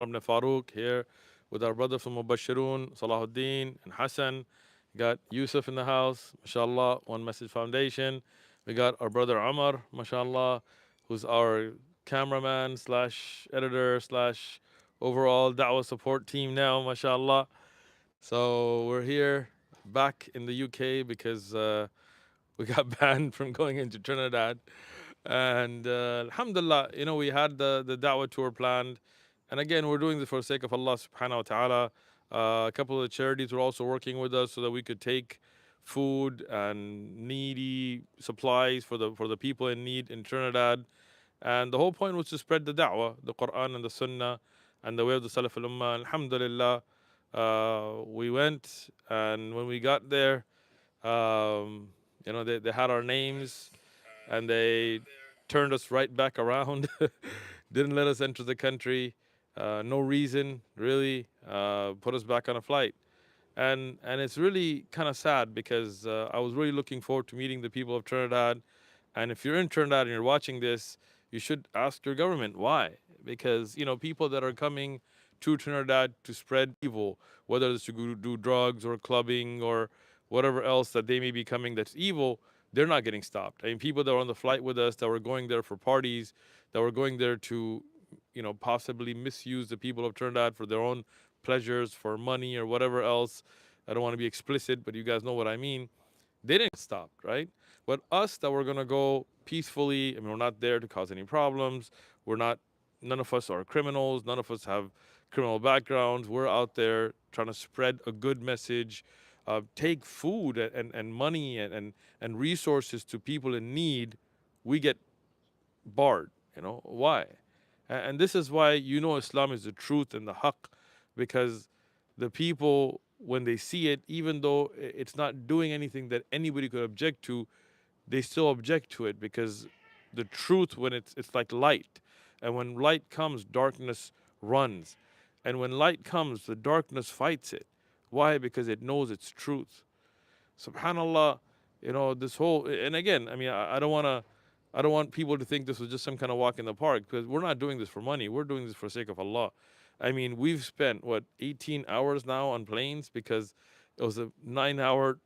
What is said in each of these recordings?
ibn Farouk here with our brother from Mubashirun, Salahuddin and Hassan. Got Yusuf in the house, mashallah, One Message Foundation. We got our brother Amar, mashallah, who's our cameraman slash editor slash overall da'wah support team now, mashallah. So we're here back in the UK because we got banned from going into Trinidad. And alhamdulillah, we had the da'wah tour planned. And again, we're doing this for the sake of Allah subhanahu wa ta'ala. A couple of the charities were also working with us so that we could take food and needy supplies for the people in need in Trinidad. And the whole point was to spread the da'wah, the Quran and the Sunnah, and the way of the Salaf al-Ummah. Alhamdulillah, we went, and when we got there, they had our names, and they turned us right back around. Didn't let us enter the country. No reason, really. Put us back on a flight. And it's really kind of sad because I was really looking forward to meeting the people of Trinidad. And if you're in Trinidad and you're watching this, you should ask your government why. Because people that are coming to Trinidad to spread evil, whether it's to go do drugs or clubbing or whatever else that they may be coming that's evil, they're not getting stopped. I mean, people that were on the flight with us that were going there for parties, that were going there to, possibly misuse the people of Trinidad for their own pleasures, for money or whatever else. I don't want to be explicit, but you guys know what I mean. They didn't stop, right? But us that were gonna go peacefully, I mean, we're not there to cause any problems. We're not. None of us are criminals. None of us have criminal backgrounds. We're out there trying to spread a good message, take food and money and resources to people in need. We get barred. Why? And this is why Islam is the truth and the haqq, because the people, when they see it, even though it's not doing anything that anybody could object to, they still object to it because the truth, when it's like light, and when light comes, darkness runs, and when light comes, the darkness fights it. Why? Because it knows its truth. Subhanallah, this whole, and again, I mean, I don't want people to think this was just some kind of walk in the park, because we're not doing this for money. We're doing this for the sake of Allah. I mean, we've spent 18 hours now on planes because it was a 9-hour,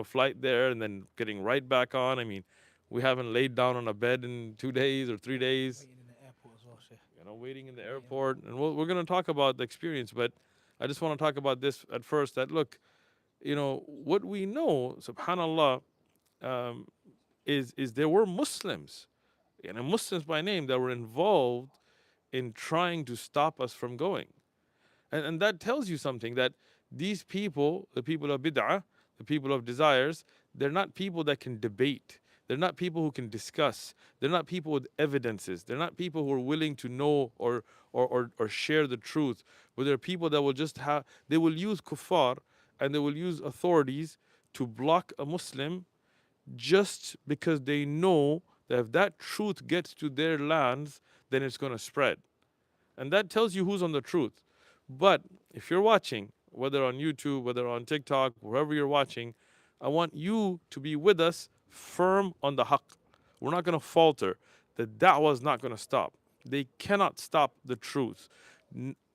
flight there, and then getting right back on. I mean, we haven't laid down on a bed in 2 days or 3 days. Waiting in the airport as well, Sheikh. Waiting in the Yeah. airport, and we're going to talk about the experience, but I just want to talk about this at first. That look, what we know, Subhanallah, um, is there were Muslims, Muslims by name, that were involved in trying to stop us from going. And that tells you something, that these people, the people of bid'ah, the people of desires, they're not people that can debate. They're not people who can discuss. They're not people with evidences. They're not people who are willing to know or share the truth. But they're people that will just they will use kuffar and they will use authorities to block a Muslim just because they know that if that truth gets to their lands, then it's going to spread. And that tells you who's on the truth. But if you're watching, whether on YouTube, whether on TikTok, wherever you're watching, I want you to be with us firm on the haqq. We're not going to falter. The da'wah is not going to stop. They cannot stop the truth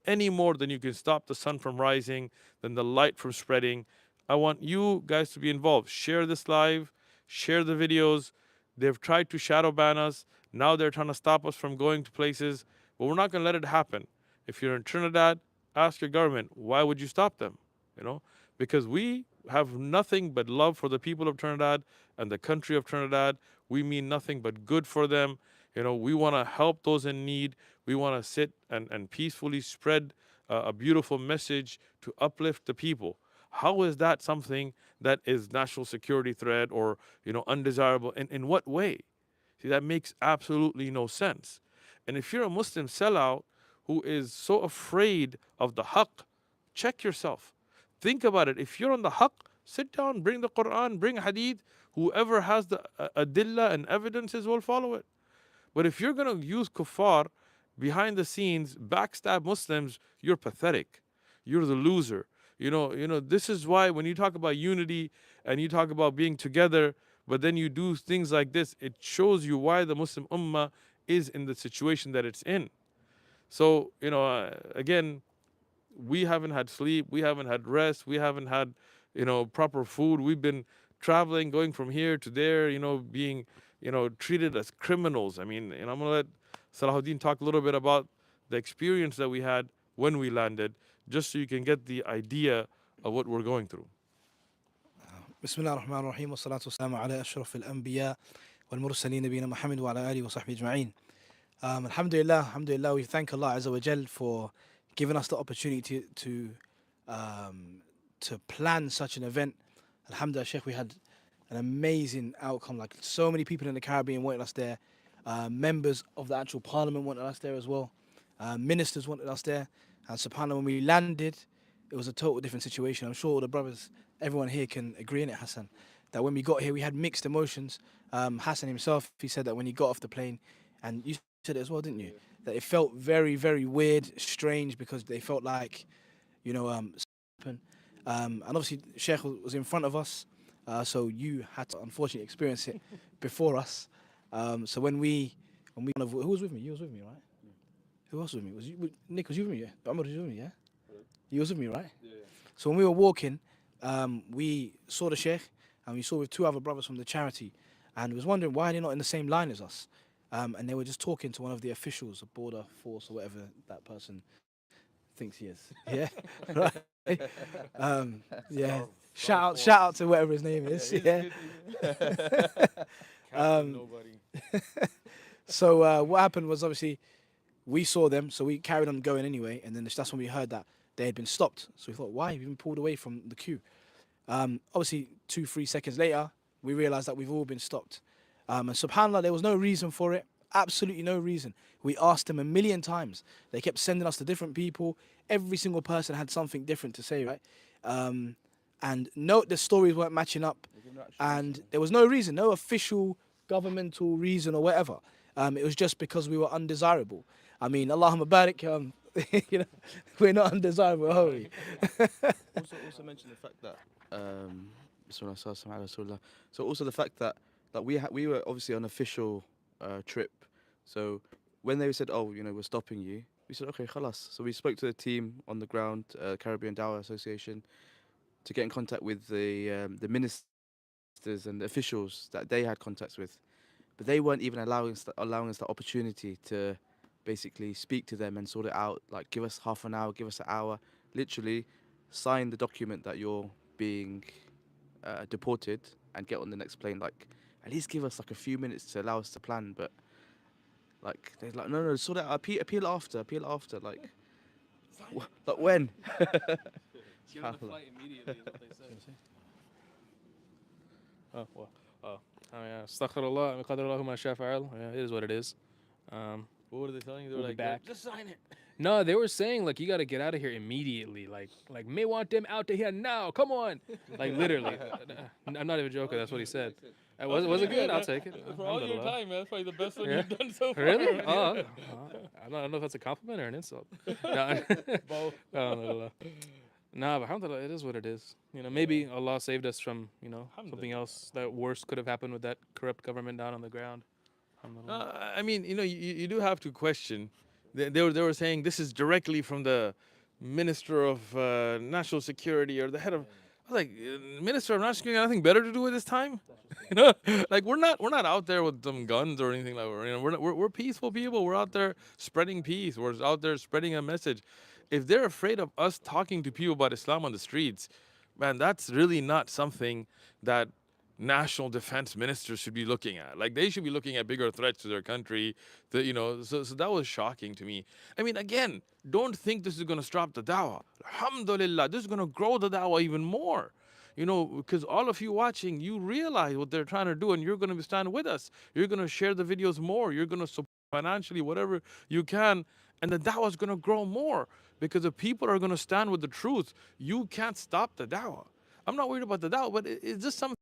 any more than you can stop the sun from rising, than the light from spreading. I want you guys to be involved. Share this live, share the videos. They've tried to shadow ban us. Now they're trying to stop us from going to places, but we're not going to let it happen. If you're in Trinidad, ask your government, why would you stop them? Because we have nothing but love for the people of Trinidad and the country of Trinidad. We mean nothing but good for them. We want to help those in need. We want to sit and peacefully spread a beautiful message to uplift the people. How is that something that is national security threat or undesirable? In what way? See, that makes absolutely no sense. And if you're a Muslim sellout who is so afraid of the haqq, check yourself. Think about it. If you're on the haqq, sit down, bring the Quran, bring hadith. Whoever has the adillah and evidences will follow it. But if you're going to use kuffar behind the scenes, backstab Muslims, you're pathetic. You're the loser. This is why when you talk about unity and you talk about being together, but then you do things like this, it shows you why the Muslim ummah is in the situation that it's in. So, again, we haven't had sleep, we haven't had rest, we haven't had, proper food. We've been traveling, going from here to there, being, treated as criminals. I mean, and I'm gonna let Salahuddin talk a little bit about the experience that we had when we landed, just so you can get the idea of what we're going through. بسم الله الرحمن الرحيم والصلاة والسلام على أشرف الأنبياء والمرسلين نبينا محمد وعلى آله وصحبه أجمعين. Alhamdulillah, we thank Allah Azza wa Jal for giving us the opportunity to plan such an event. Alhamdulillah, Sheikh, we had an amazing outcome. Like, so many people in the Caribbean wanted us there. Members of the actual parliament wanted us there as well. Ministers wanted us there. And subhanAllah, when we landed, it was a total different situation. I'm sure all the brothers, everyone here can agree in it, Hassan, that when we got here, we had mixed emotions. Hassan himself, he said that when he got off the plane, and you said it as well, didn't you? That it felt very, very weird, strange, because they felt like, and obviously Sheikh was in front of us, so you had to unfortunately experience it before us. So when we who was with me? You was with me, right? Who else was with me? Was you, Nick? Was you with me? Yeah. Ahmed was you with me? Yeah. You was with me, right? Yeah. So when we were walking, we saw the Sheikh, and we saw with two other brothers from the charity, and was wondering why they're not in the same line as us. And they were just talking to one of the officials of Border Force or whatever that person thinks he is. Yeah, right. Yeah. Shout out to whatever his name is. Yeah. Nobody. So what happened was, obviously we saw them, so we carried on going anyway, and then that's when we heard that they had been stopped. So we thought, why have you been pulled away from the queue? Obviously 2-3 seconds later, we realized that we've all been stopped. And subhanAllah, there was no reason for it. Absolutely no reason. We asked them a million times. They kept sending us to different people. Every single person had something different to say, right? And no, the stories weren't matching up. And there was no reason, no official governmental reason or whatever. It was just because we were undesirable. I mean, Allahumma barik, we're not undesirable, are we? also mention the fact that so also the fact that we were obviously on an official trip. So when they said, oh, we're stopping you, we said, okay, khalas. So we spoke to the team on the ground, Caribbean Dawah Association, to get in contact with the ministers and the officials that they had contacts with. But they weren't even allowing us the opportunity to basically speak to them and sort it out. Like, give us half an hour, give us an hour. Literally, sign the document that you're being deported and get on the next plane. Like, at least give us like a few minutes to allow us to plan. But like, they're like, no, sort it out. Appeal after. Like, like when? Get on the flight immediately, is what they say. Oh, well. Astaghfirullah, min qadarallahu ma sha'a fa'al. Yeah, it is what it is. What were they telling you? They were like, back. just sign it. No, they were saying like you got to get out of here immediately. Like may want them out of here now. Come on. Like literally. I'm not even joking. That's what he said. Was it good? I'll take it. For all your time, man, that's probably the best one you've done so far. Really? Oh, I don't know if that's a compliment or an insult. Both. Nah, but alhamdulillah, it is what it is. Maybe Allah saved us from, something else that worse could have happened with that corrupt government down on the ground. I mean, you do have to question. They were saying this is directly from the Minister of National Security or the head of. I was like, Minister of National Security, nothing better to do with this time? Like we're not out there with some guns or anything like that. We're peaceful people. We're out there spreading peace. We're out there spreading a message. If they're afraid of us talking to people about Islam on the streets, man, that's really not something that national defense ministers should be looking at. Like they should be looking at bigger threats to their country. So that was shocking to me. I mean, again, don't think this is going to stop the dawah. Alhamdulillah, this is going to grow the dawah even more. Because all of you watching, you realize what they're trying to do, and you're going to stand with us. You're going to share the videos more. You're going to support financially, whatever you can, and the dawah is going to grow more because the people are going to stand with the truth. You can't stop the dawah. I'm not worried about the dawah, but it's just something,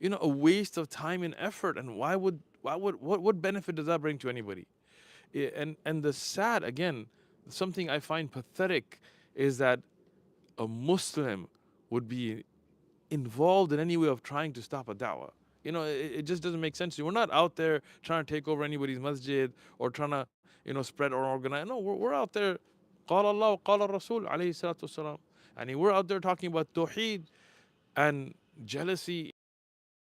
a waste of time and effort. And what benefit does that bring to anybody? And the sad, again, something I find pathetic is that a Muslim would be involved in any way of trying to stop a da'wah. You know, it just doesn't make sense. We're not out there trying to take over anybody's masjid or trying to, you know, spread or organize. No, we're out there. قال الله وقال الرسول عليه الصلاة والسلام. And we're out there talking about tawheed and jealousy,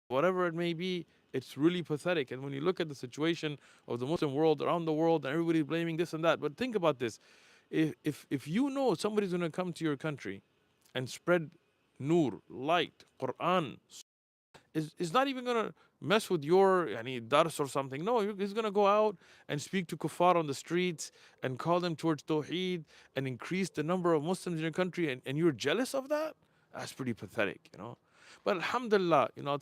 whatever it may be. It's really pathetic. And when you look at the situation of the Muslim world around the world, and everybody's blaming this and that, but think about this: if you know somebody's going to come to your country and spread nur, light, Quran, is not even going to mess with your dars or something. No, he's going to go out and speak to kuffar on the streets and call them towards tawheed and increase the number of Muslims in your country, and you're jealous of that? That's pretty pathetic, you know. But alhamdulillah, you know, I'll tell you